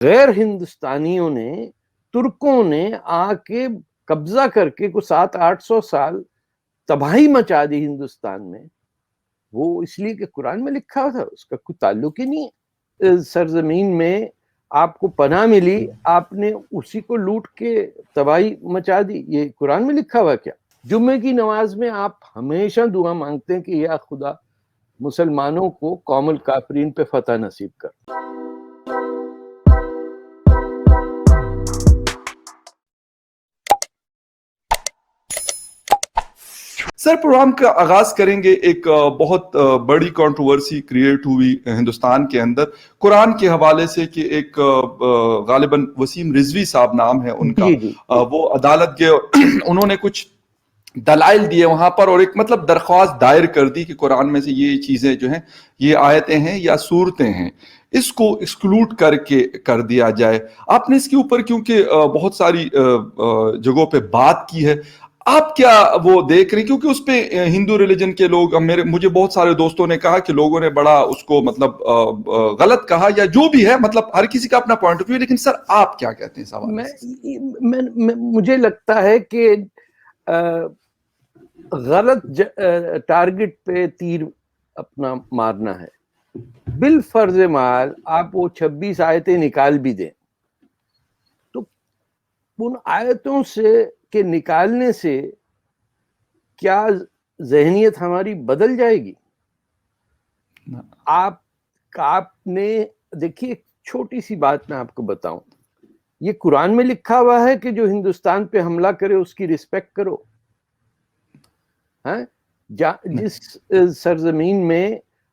غیر ہندوستانیوں نے، ترکوں نے آ کے قبضہ کر کے کو 700-800 سال تباہی مچا دی ہندوستان میں، وہ اس لیے کہ قرآن میں لکھا تھا، اس کا کوئی تعلق ہی نہیں ہے۔ سرزمین میں آپ کو پناہ ملی، آپ نے اسی کو لوٹ کے تباہی مچا دی، یہ قرآن میں لکھا ہوا کیا؟ جمعے کی نماز میں آپ ہمیشہ دعا مانگتے ہیں کہ یا خدا مسلمانوں کو قوم الکافرین پہ فتح نصیب کر۔ سر، پروگرام کا آغاز کریں گے۔ ایک بہت بڑی کنٹروورسی کریٹ ہوئی ہندوستان کے اندر قرآن کے حوالے سے کہ ایک غالباً وسیم رضوی صاحب نام ہے ان کا، وہ عدالت گئے، انہوں نے کچھ دلائل دیے وہاں پر، اور ایک مطلب درخواست دائر کر دی کہ قرآن میں سے یہ چیزیں جو ہیں، یہ آیتیں ہیں یا صورتیں ہیں، اس کو ایکسکلوڈ کر کے کر دیا جائے۔ آپ نے اس کے اوپر کیونکہ بہت ساری جگہوں پہ بات کی ہے، آپ کیا وہ دیکھ رہے ہیں؟ کیونکہ اس پہ ہندو ریلیجن کے لوگ، مجھے بہت سارے دوستوں نے کہا کہ لوگوں نے بڑا اس کو مطلب غلط کہا، یا جو بھی ہے، مطلب ہر کسی کا اپنا پوائنٹ آف ویو، لیکن سر آپ کیا کہتے ہیں اس حوالے سے؟ مجھے لگتا ہے کہ غلط ٹارگٹ پہ تیر اپنا مارنا ہے۔ بالفرض مال آپ وہ 26 آیتیں نکال بھی دیں تو ان آیتوں سے کے نکالنے سے کیا ذہنیت ہماری بدل جائے گی؟ آپ نے دیکھیے، ایک چھوٹی سی بات میں آپ کو بتاؤں، یہ قرآن میں لکھا ہوا ہے کہ جو ہندوستان پہ حملہ کرے اس کی رسپیکٹ کرو۔ جس سرزمین میں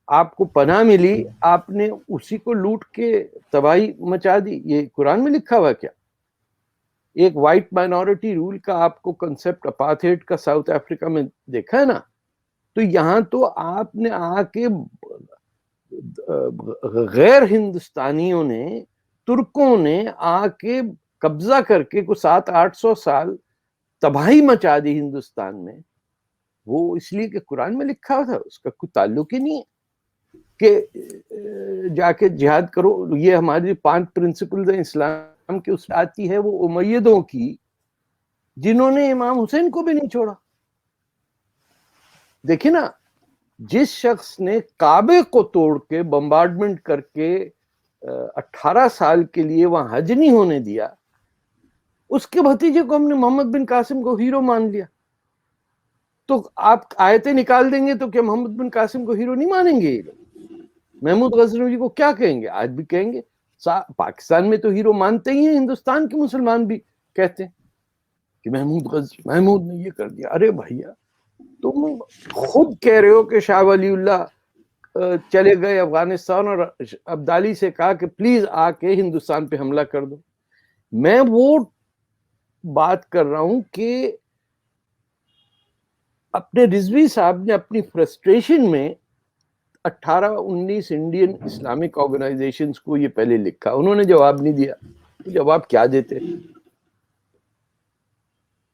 آپ کو پناہ ملی، آپ نے اسی کو لوٹ کے تباہی مچا دی، یہ قرآن میں لکھا ہوا کیا؟ ایک وائٹ مائنورٹی رول کا آپ کو کنسپٹ اپارتھائڈ کا ساؤتھ افریقہ میں دیکھا ہے نا؟ تو یہاں تو آپ نے آ کے غیر ہندوستانیوں نے، ترکوں نے آ کے قبضہ کر کے کو 700-800 سال تباہی مچا دی ہندوستان میں، وہ اس لیے کہ قرآن میں لکھا تھا، اس کا کوئی تعلق ہی نہیں ہے کہ جا کے جہاد کرو۔ یہ ہماری 5 پرنسپلز ہیں اسلام کی، اس آتی ہے وہ امیدوں کی، جنہوں نے امام حسین کو بھی نہیں چھوڑا۔ دیکھیں نا، جس شخص نے کعبے کو توڑ کے بمبارڈمنٹ کر کے 18 سال کے لیے وہاں حج نہیں ہونے دیا، اس کے بھتیجے کو ہم نے محمد بن قاسم کو ہیرو مان لیا۔ تو آپ آیتیں نکال دیں گے تو کیا محمد بن قاسم کو ہیرو نہیں مانیں گے یہ لوگ؟ محمود غزنوی کو کیا کہیں گے؟ آج بھی کہیں گے۔ پاکستان میں تو ہیرو مانتے ہی ہیں، ہندوستان کے مسلمان بھی کہتے ہیں کہ محمود نے یہ کر دیا۔ ارے بھیا، تم خود کہہ رہے ہو کہ شاہ ولی اللہ چلے گئے افغانستان اور عبدالی سے کہا کہ پلیز آ کے ہندوستان پہ حملہ کر دو۔ میں وہ بات کر رہا ہوں کہ اپنے رضوی صاحب نے اپنی فرسٹریشن میں 18-19 انڈین اسلامک آرگنائزیشنز کو یہ پہلے لکھا، انہوں نے جواب نہیں دیا، تو جواب کیا دیتے؟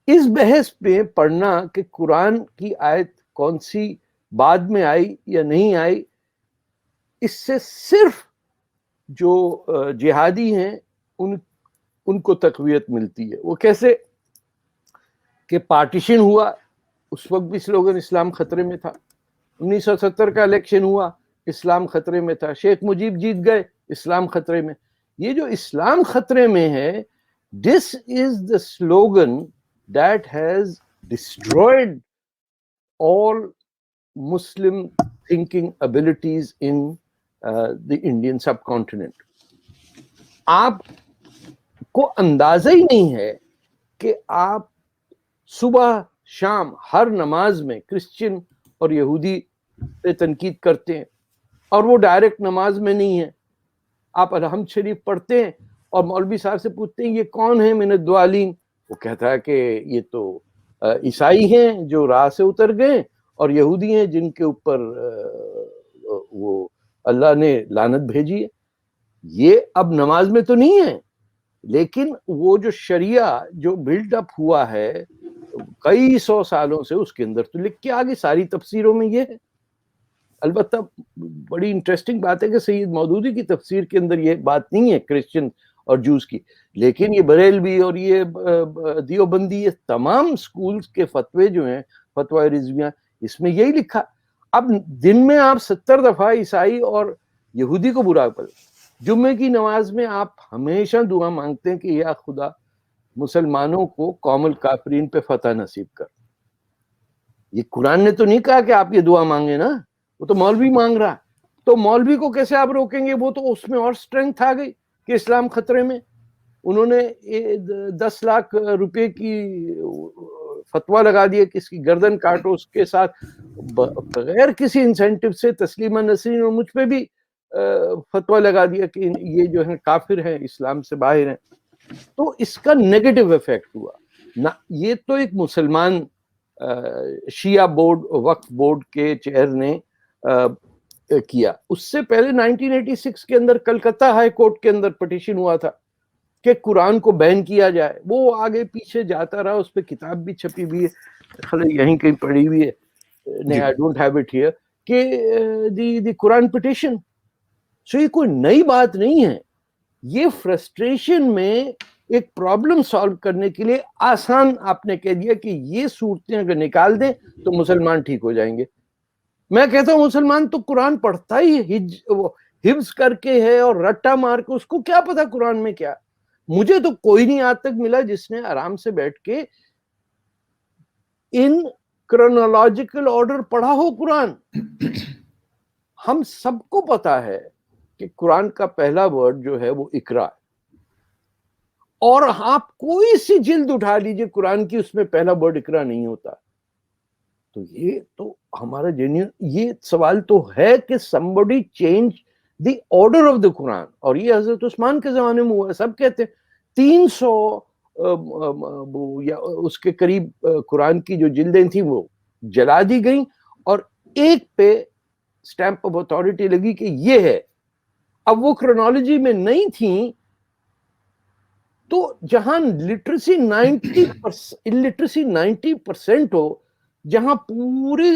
اس بحث پہ پڑھنا کہ قرآن کی آیت کون سی بعد میں آئی یا نہیں آئی، اس سے صرف جو جہادی ہیں ان کو تقویت ملتی ہے۔ وہ کیسے کہ پارٹیشن ہوا، اس وقت بھی سلوگن اسلام خطرے میں تھا، 1970 کا الیکشن ہوا، اسلام خطرے میں تھا، شیخ مجیب جیت گئے، اسلام خطرے میں۔ یہ جو اسلام خطرے میں ہے، this is the slogan that has destroyed all Muslim thinking abilities in the Indian subcontinent۔ آپ کو اندازہ ہی نہیں ہے کہ آپ صبح شام ہر نماز میں کرسچن اور یہودی پہ تنقید کرتے ہیں، اور وہ ڈائریکٹ نماز میں نہیں ہے۔ آپ الحمد شریف پڑھتے ہیں اور مولوی صاحب سے پوچھتے ہیں یہ کون ہے من الضالین، وہ کہتا ہے کہ یہ تو عیسائی ہیں جو راہ سے اتر گئے، اور یہودی ہیں جن کے اوپر وہ اللہ نے لعنت بھیجی ہے۔ یہ اب نماز میں تو نہیں ہے، لیکن وہ جو شریعہ جو بلڈ اپ ہوا ہے کئی 100 سالوں سے، اس کے اندر تو لکھ کے آگے ساری تفسیروں میں یہ ہے۔ البتہ بڑی انٹرسٹنگ بات ہے کہ سید مودودی کی تفسیر کے اندر یہ بات نہیں ہے کرسچن اور جوس کی. لیکن یہ بریلوی اور یہ دیوبندی یہ تمام سکولز کے فتوے جو ہیں فتویٰ رضویہ اس میں یہی لکھا. اب دن میں آپ 70 دفعہ عیسائی اور یہودی کو برا پڑے. جمعے کی نماز میں آپ ہمیشہ دعا مانگتے ہیں کہ یا خدا مسلمانوں کو قوم الکافرین پہ فتح نصیب کر. یہ قرآن نے تو نہیں کہا کہ آپ یہ دعا مانگے نا, وہ تو مولوی مانگ رہا. تو مولوی کو کیسے آپ روکیں گے؟ وہ تو اس میں اور سٹرینگتھ آ گئی کہ اسلام خطرے میں. انہوں نے 10 لاکھ روپے کی فتویٰ لگا دیا کہ اس کی گردن کاٹو, اس کے ساتھ بغیر کسی انسینٹیو سے تسلیمہ نسرین اور مجھ پہ بھی فتویٰ لگا دیا کہ یہ جو ہیں کافر ہیں, اسلام سے باہر ہیں. تو اس کا نیگیٹو ایفیکٹ ہوا نا. یہ تو ایک مسلمان شیعہ بورڈ وقف بورڈ کے چیئر نے کیا. اس سے پہلے 1986 کے اندر کلکتہ ہائی کورٹ کے اندر پٹیشن ہوا تھا کہ قرآن کو بین کیا جائے. وہ آگے پیچھے جاتا رہا, اس پہ کتاب بھی چھپی ہوئی ہے, خالی یہیں کہیں پڑھی ہوئی ہے, I don't have it here, کہ دی قرآن پٹیشن. سو یہ کوئی نئی بات نہیں ہے. یہ فرسٹریشن میں ایک پرابلم سالو کرنے کے لیے آسان آپ نے کہہ دیا کہ یہ صورتیں اگر نکال دیں تو مسلمان ٹھیک ہو جائیں گے. میں کہتا ہوں مسلمان تو قرآن پڑھتا ہی حفظ کر کے ہے اور رٹا مار کے, اس کو کیا پتا قرآن میں کیا. مجھے تو کوئی نہیں آج تک ملا جس نے آرام سے بیٹھ کے ان کرونالوجیکل آرڈر پڑھا ہو قرآن. ہم سب کو پتا ہے کہ قرآن کا پہلا ورڈ جو ہے وہ اقرا ہے, اور آپ کوئی سی جلد اٹھا لیجئے قرآن کی, اس میں پہلا ورڈ اقرا نہیں ہوتا. تو یہ تو ہمارا جینیئن یہ سوال تو ہے کہ somebody change the order of the قرآن. اور یہ حضرت عثمان کے زمانے میں ہوا. سب کہتے ہیں 300 یا اس کے قریب قرآن کی جو جلدیں تھیں وہ جلا دی گئیں, اور ایک پہ اسٹیمپ آف اتھارٹی لگی کہ یہ ہے. اب وہ کرونالوجی میں نہیں تھیں, تو جہاں لٹریسی 90% ہو, جہاں پوری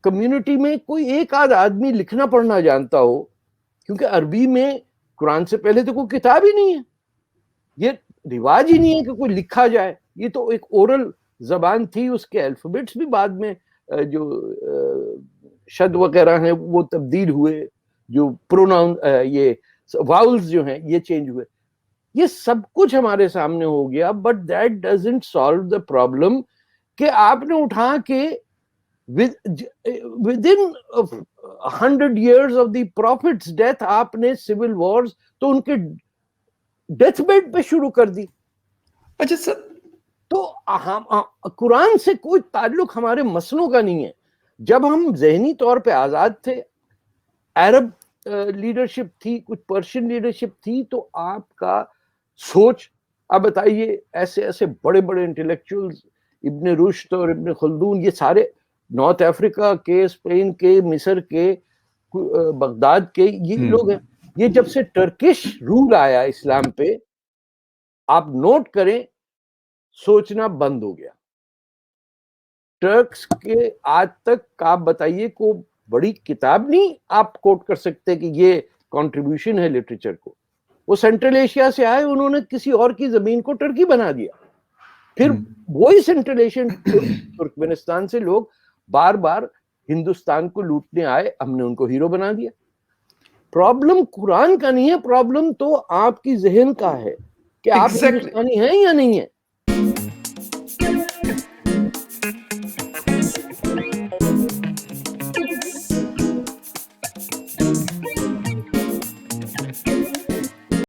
کمیونٹی میں کوئی ایک آدھ آدمی لکھنا پڑھنا جانتا ہو, کیونکہ عربی میں قرآن سے پہلے تو کوئی کتاب ہی نہیں ہے, یہ رواج ہی نہیں ہے کہ کوئی لکھا جائے. یہ تو ایک اورل زبان تھی, اس کے الفابیٹس بھی بعد میں جو شد وغیرہ ہیں وہ تبدیل ہوئے, جو پروناؤن یہ واؤلز جو ہیں یہ چینج ہوئے. یہ سب کچھ ہمارے سامنے ہو گیا, but that doesn't solve the problem کہ آپ نے اٹھا کے within 100 years of the prophet's death آپ نے civil wars تو ان کے ڈیتھ بیڈ پہ شروع کر دی. اچھا سر, تو قرآن سے کوئی تعلق ہمارے مسئلوں کا نہیں ہے. جب ہم ذہنی طور پہ آزاد تھے, عرب لیڈرشپ تھی, کچھ پرشین لیڈرشپ تھی, تو آپ کا سوچ, اب بتائیے ایسے ایسے بڑے بڑے انٹلیکچوئلز ابن رشد اور ابن خلدون, یہ سارے نارتھ افریقہ کے, اسپین کے, مصر کے, بغداد کے یہ لوگ ہیں. یہ جب سے ٹرکش رول آیا اسلام پہ, آپ نوٹ کریں, سوچنا بند ہو گیا. ٹرکس کے آج تک آپ بتائیے کو بڑی کتاب نہیں آپ کوٹ کر سکتے کہ یہ کنٹریبیوشن ہے لٹریچر کو. وہ سینٹرل ایشیا سے آئے, انہوں نے کسی اور کی زمین کو ٹرکی بنا دیا. پھر وہی سینٹرل ایشین ترکمنستان سے لوگ بار بار ہندوستان کو لوٹنے آئے, ہم نے ان کو ہیرو بنا دیا. پرابلم قرآن کا نہیں ہے, پرابلم تو آپ کی ذہن کا ہے کہ آپ ہندوستانی ہیں یا نہیں ہیں.